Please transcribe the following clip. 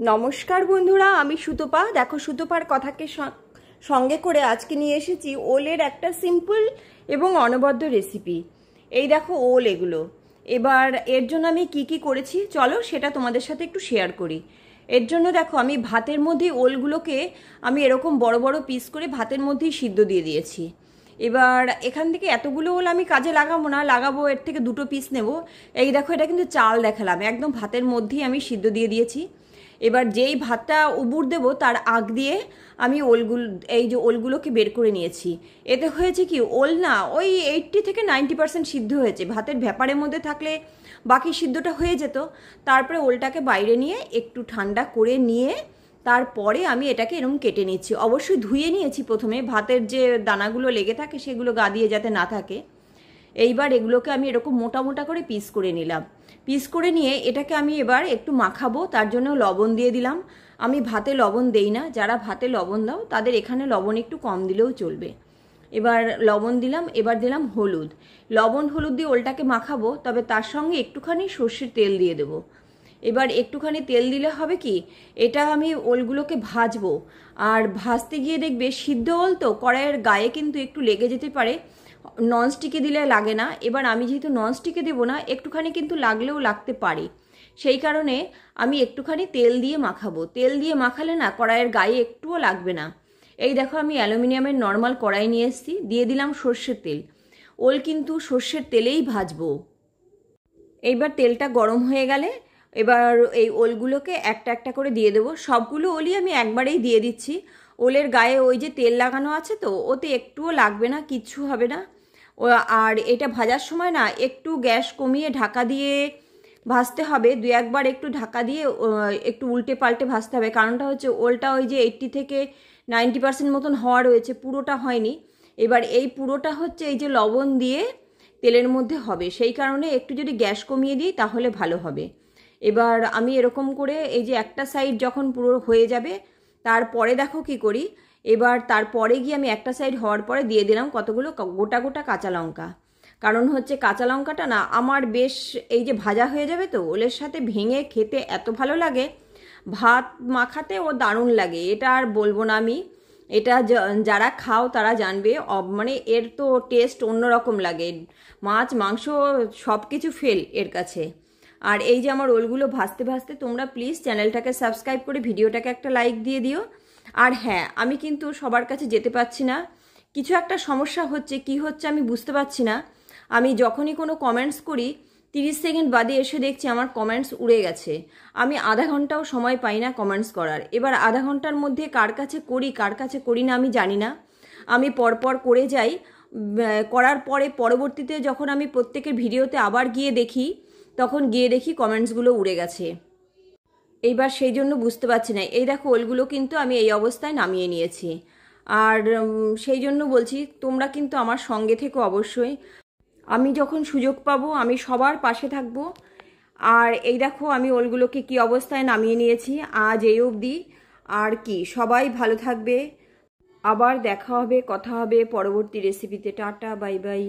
নমস্কার বন্ধুরা, আমি সুতপা। দেখো, সুতপার কথাকে সঙ্গে করে আজকে নিয়ে এসেছি ওলের একটা সিম্পল এবং অনবদ্য রেসিপি। এই দেখো ওল, এগুলো এবার এর জন্য আমি কি করেছি চলো সেটা তোমাদের সাথে একটু শেয়ার করি। এর জন্য দেখো, আমি ভাতের মধ্যে ওলগুলোকে আমি এরকম বড় বড় পিস করে ভাতের মধ্যেই সিদ্ধ দিয়ে দিয়েছি। এবার এখান থেকে এতগুলো ওল আমি কাজে লাগাবো না, লাগাবো এর থেকে দুটো পিস নেব। এই দেখো, এটা কিন্তু চাল দেখালাম, একদম ভাতের মধ্যেই আমি সিদ্ধ দিয়ে দিয়েছি। এবার যেই ভাতটা উবুর দেব তার আগ দিয়ে আমি এই যে ওলগুলোকে বের করে নিয়েছি। এতে হয়েছে কি, ওল না ওই 80 থেকে 90% সিদ্ধ হয়েছে। ভাতের ভ্যাপারের মধ্যে থাকলে বাকি সিদ্ধটা হয়ে যেত। তারপরে ওলটাকে বাইরে নিয়ে একটু ঠান্ডা করে নিয়ে তারপরে আমি এটাকে এরকম কেটে নিচ্ছি। অবশ্যই ধুয়ে নিয়েছি প্রথমে, ভাতের যে দানাগুলো লেগে থাকে সেগুলো গা দিয়ে যাতে না থাকে। এইবার এগুলোকে আমি এরকম মোটা মোটা করে পিস করে নিলাম। পিস করে নিয়ে এটাকে আমি এবার একটু মাখাবো, তার জন্য লবণ দিয়ে দিলাম। আমি ভাতে লবণ দেই না, যারা ভাতে লবণ দাও তাদের এখানে লবণ একটু কম দিলেও চলবে। এবার লবণ দিলাম, এবার দিলাম হলুদ। লবণ হলুদ দিয়ে ওলটাকে মাখাবো, তবে তার সঙ্গে একটুখানি সর্ষের তেল দিয়ে দেবো। এবার একটুখানি তেল দিলে হবে কি, এটা আমি ওলগুলোকে ভাজবো। আর ভাজতে গিয়ে দেখবে সিদ্ধ ওল তো কড়াইয়ের গায়ে কিন্তু একটু লেগে যেতে পারে, ননস্টিকে দিলে লাগে না। এবার আমি যেহেতু ননস্টিকে দেবো না, একটুখানি কিন্তু লাগলেও লাগতে পারে, সেই কারণে আমি একটুখানি তেল দিয়ে মাখাবো। তেল দিয়ে মাখালে না কড়াইয়ের গায়ে একটুও লাগবে না। এই দেখো, আমি অ্যালুমিনিয়ামের নর্মাল কড়াই নিয়ে এসেছি, দিয়ে দিলাম সর্ষের তেল। ওল কিন্তু সর্ষের তেলেই ভাজবো। এইবার তেলটা গরম হয়ে গেলে এবার এই ওলগুলোকে একটা একটা করে দিয়ে দেবো। সবগুলো ওলই আমি একবারেই দিয়ে দিচ্ছি। ওলের গায়ে ওই যে তেল লাগানো আছে তো, ওতে একটুও লাগবে না, কিচ্ছু হবে না। আর এটা ভাজার সময় না একটু গ্যাস কমিয়ে ঢাকা দিয়ে ভাজতে হবে। দু একবার একটু ঢাকা দিয়ে একটু উল্টে পাল্টে ভাজতে হবে। কারণটা হচ্ছে ওলটা ওই যে 80 থেকে 90% মতন হওয়া রয়েছে, পুরোটা হয়নি। এবার এই পুরোটা হচ্ছে এই যে লবণ দিয়ে তেলের মধ্যে হবে, সেই কারণে একটু যদি গ্যাস কমিয়ে দিই তাহলে ভালো হবে। এবার আমি এরকম করে এই যে একটা সাইড যখন পুরো হয়ে যাবে তারপরে দেখো কি করি। এবার তারপরে গিয়ে আমি একটা সাইড হওয়ার পরে দিয়ে দিলাম কতগুলো গোটা গোটা কাঁচা লঙ্কা। কারণ হচ্ছে কাঁচা লঙ্কাটা না আমার বেশ এই যে ভাজা হয়ে যাবে তো ওলের সাথে ভেঙে খেতে এত ভালো লাগে, ভাত মাখাতে ও দারুণ লাগে। এটা আর বলবো না আমি, এটা যারা খাও তারা জানবে। মানে এর তো টেস্ট অন্যরকম লাগে, মাছ মাংস সব কিছু ফেল এর কাছে। আর এই যে আমার ওলগুলো ভাজতে ভাজতে তোমরা প্লিজ চ্যানেলটাকে সাবস্ক্রাইব করে ভিডিওটাকে একটা লাইক দিয়ে দিও। আর হ্যাঁ, আমি কিন্তু সবার কাছে যেতে পারছি না, কিছু একটা সমস্যা হচ্ছে, কি হচ্ছে আমি বুঝতে পারছি না। আমি যখনই কোনো কমেন্টস করি 30 সেকেন্ড বাদে এসে দেখছি আমার কমেন্টস উড়ে গেছে। আমি আধা ঘন্টাও সময় পাই না কমেন্টস করার। এবার আধা ঘন্টার মধ্যে কার কাছে করি কার কাছে করি না আমি জানি না। আমি পরপর করে যাই, করার পরে পরবর্তীতে যখন আমি প্রত্যেকের ভিডিওতে আবার গিয়ে দেখি তখন গিয়ে দেখি কমেন্টসগুলো উড়ে গেছে। এইবার সেই জন্য বুঝতে পারছি না। এই দেখো, ওলগুলো কিন্তু আমি এই অবস্থায় নামিয়ে নিয়েছি। আর সেই জন্য বলছি তোমরা কিন্তু আমার সঙ্গে থেকো অবশ্যই। আমি যখন সুযোগ পাবো আমি সবার পাশে থাকবো। আর এই দেখো, আমি ওলগুলোকে কি অবস্থায় নামিয়ে নিয়েছি আজ এই অবধি। আর কি, সবাই ভালো থাকবে। আবার দেখা হবে, কথা হবে পরবর্তী রেসিপিতে। Tata, bye bye.